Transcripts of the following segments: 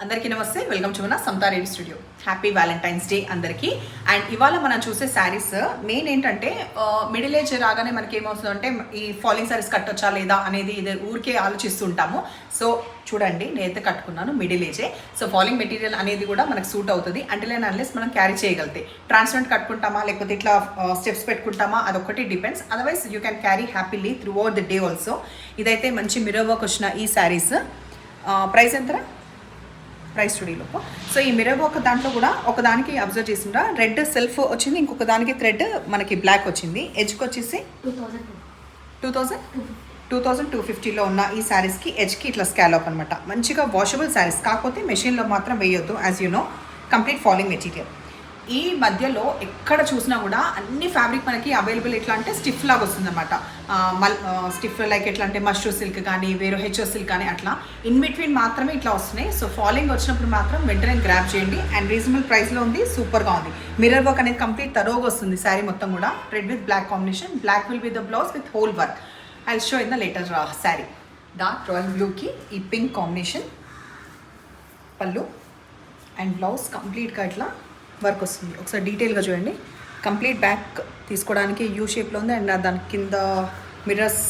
అందరికీ నమస్తే, welcome to మన Samatha Reddy studio. Happy valentine's day అందరికీ. అండ్ ఇవాళ మనం చూసే శారీస్ మెయిన్ ఏంటంటే మిడిల్ ఏజ్ రాగానే మనకి ఏమవుతుందంటే ఈ ఫాలింగ్ శారీస్ కట్టొచ్చా లేదా అనేది ఇది ఊరికే ఆలోచిస్తుంటాము. సో చూడండి, నేనైతే కట్టుకున్నాను మిడిల్ ఏజే. సో ఫాలింగ్ మెటీరియల్ అనేది కూడా మనకు సూట్ అవుతుంది అంటే అన్లెస్ మనం క్యారీ చేయగలితే. ట్రాన్స్పరెంట్ కట్టుకుంటామా లేకపోతే ఇట్లా స్టెప్స్ పెట్టుకుంటామా అదొకటి depends. Otherwise you can carry happily through out the day also. ఇదైతే మంచి మిర్రర్ వర్క్ వచ్చిన ఈ శారీస్. ప్రైస్ ఎంతరా? ప్రైస్ స్టూడియోలో. సో ఈ మిర్రర్ వర్క్ దాంట్లో కూడా ఒకదానికి అబ్జర్వ్ చేసిండ్రా, రెడ్ సెల్ఫ్ వచ్చింది, ఇంకొక దానికి థ్రెడ్ మనకి బ్లాక్ వచ్చింది. ఎడ్జ్కి వచ్చేసి 2250లో ఉన్న ఈ శారీస్కి ఎడ్జ్కి ఇట్లా స్కాలప్ అనమాట. మంచిగా వాషబుల్ శారీస్, కాకపోతే మెషిన్లో మాత్రం వేయొద్దు. As you know, complete falling material. ఈ మధ్యలో ఎక్కడ చూసినా కూడా అన్ని ఫ్యాబ్రిక్ మనకి అవైలబుల్. ఎట్లా అంటే స్టిఫ్ లాగా వస్తుంది అనమాట. స్టిఫ్ లైక్ ఎట్లా అంటే మష్రూ సిల్క్ కానీ వేరే హెచ్ఓ సిల్క్ కానీ అట్లా ఇన్ బిట్వీన్ మాత్రమే ఇట్లా వస్తున్నాయి. సో ఫాలింగ్ వచ్చినప్పుడు మాత్రం వెంటనే గ్రాప్ చేయండి. అండ్ రీజనబుల్ ప్రైస్లో ఉంది, సూపర్గా ఉంది. మిర్రర్ వర్క్ అనేది కంప్లీట్ తరోగా వస్తుంది శారీ మొత్తం కూడా. Red with black combination, black will be the blouse with whole work. I will show in the later sari. Dark royal బ్లూకి ఈ పింక్ కాంబినేషన్ పళ్ళు అండ్ బ్లౌజ్ కంప్లీట్గా ఇట్లా వర్క్ వస్తుంది. ఒకసారి డీటెయిల్గా చూడండి. కంప్లీట్ బ్యాక్ తీసుకోవడానికి యూ షేప్లో ఉంది. అండ్ దాని కింద మిర్రర్స్,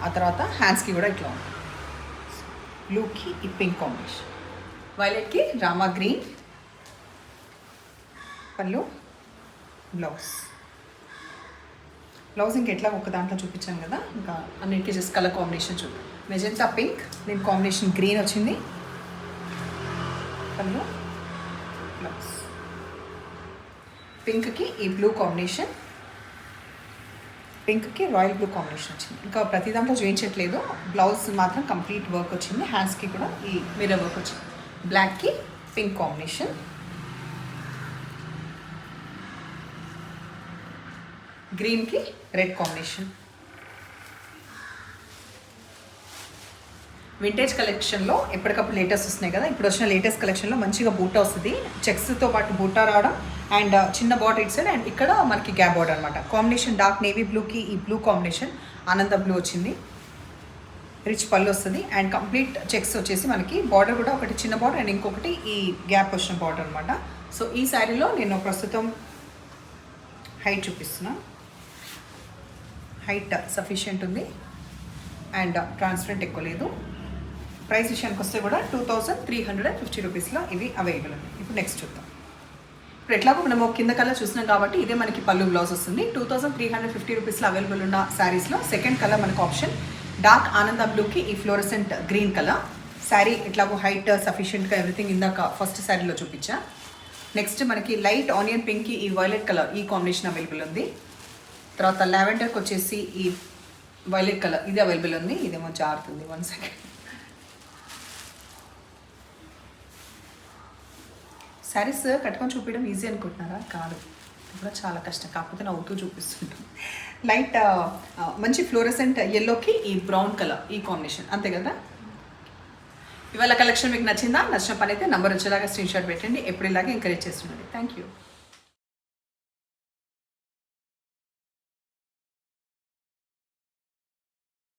ఆ తర్వాత హ్యాండ్స్కి కూడా ఇట్లా ఉంది. బ్లూకి ఈ పింక్ కాంబినేషన్, వైలెట్కి రామా గ్రీన్ పళ్ళు, బ్లౌజ్ ఇంకెట్లా ఒక దాంట్లో చూపించాను కదా, ఇంకా అన్నిటికీ జస్ట్ కలర్ కాంబినేషన్ చూద్దాం. మెజెంటా పింక్, దీని కాంబినేషన్ గ్రీన్ వచ్చింది. పళ్ళు, బ్లౌజ్ పింక్కి ఈ బ్లూ కాంబినేషన్, పింక్కి రాయల్ బ్లూ కాంబినేషన్ వచ్చింది. ఇంకా ప్రతి దాంట్లో చూపించట్లేదు. బ్లౌజ్ మాత్రం కంప్లీట్ వర్క్ వచ్చింది. హ్యాండ్స్కి కూడా ఈ మిర్రర్ వర్క్ వచ్చింది. బ్లాక్కి పింక్ కాంబినేషన్, గ్రీన్కి రెడ్ కాంబినేషన్. వింటేజ్ కలెక్షన్లో ఎప్పటికప్పుడు లేటెస్ట్ వస్తున్నాయి కదా. ఇప్పుడు వచ్చిన లేటెస్ట్ కలెక్షన్లో మంచిగా బూటా వస్తుంది. చెక్స్తో పాటు బూటా రావడం అండ్ చిన్న బార్డర్ ఇట్స్ అండ్ ఇక్కడ మనకి గ్యాప్ బార్డర్ అనమాట. కాంబినేషన్ డార్క్ నేవీ బ్లూకి ఈ బ్లూ కాంబినేషన్ ఆనంద బ్లూ వచ్చింది. రిచ్ పళ్ళు వస్తుంది అండ్ కంప్లీట్ చెక్స్ వచ్చేసి మనకి బార్డర్ కూడా ఒకటి చిన్న బార్డర్ అండ్ ఇంకొకటి ఈ గ్యాప్ వచ్చిన బార్డర్ అనమాట. సో ఈ శారీలో నేను ప్రస్తుతం హైట్ చూపిస్తున్నా. హైట్ సఫిషియెంట్ ఉంది అండ్ ట్రాన్స్పరెంట్ ఎక్కువ లేదు. ప్రైస్ విషయానికి వస్తే కూడా 2350 రూపీస్లో ఇవి అవైలబుల్ ఉంది. ఇప్పుడు నెక్స్ట్ చూద్దాం. ఇప్పుడు ఎట్లాగో మనము కింద కలర్ చూసినాం కాబట్టి ఇదే మనకి పళ్ళు బ్లౌజ్ వస్తుంది. 2350 రూపీస్లో అవైలబుల్ ఉన్న శారీస్లో సెకండ్ కలర్ మనకు ఆప్షన్ డార్క్ ఆనంద బ్లూకి ఈ ఫ్లోరసెంట్ గ్రీన్ కలర్. శారీ ఎట్లాగో హైట్ సఫిషియెంట్గా ఎవ్రీథింగ్ ఇందాక ఫస్ట్ శారీలో చూపించా. నెక్స్ట్ మనకి లైట్ ఆనియన్ పింక్కి ఈ వైలెట్ కలర్ ఈ కాంబినేషన్ అవైలబుల్ ఉంది. తర్వాత లావెండర్కి వచ్చేసి ఈ వైలెట్ కలర్ ఇది అవైలబుల్ ఉంది. ఇదేమో జారుతుంది, 1 సెకండ్. శారీస్ కట్టుకొని చూపించడం ఈజీ అనుకుంటున్నారా? కాదు, కూడా చాలా కష్టం. కాకపోతే నవ్వుతూ చూపిస్తుంటాం. లైట్ మంచి ఫ్లోరసెంట్ ఎల్లోకి ఈ బ్రౌన్ కలర్ ఈ కాంబినేషన్, అంతే కదా. ఇవాళ కలెక్షన్ మీకు నచ్చిందా? నచ్చిన పని అయితే నంబర్ వచ్చేలాగా స్క్రీన్ షాట్ పెట్టండి. ఎప్పుడు ఇలాగే ఎంకరేజ్ చేస్తుండండి. Thank you.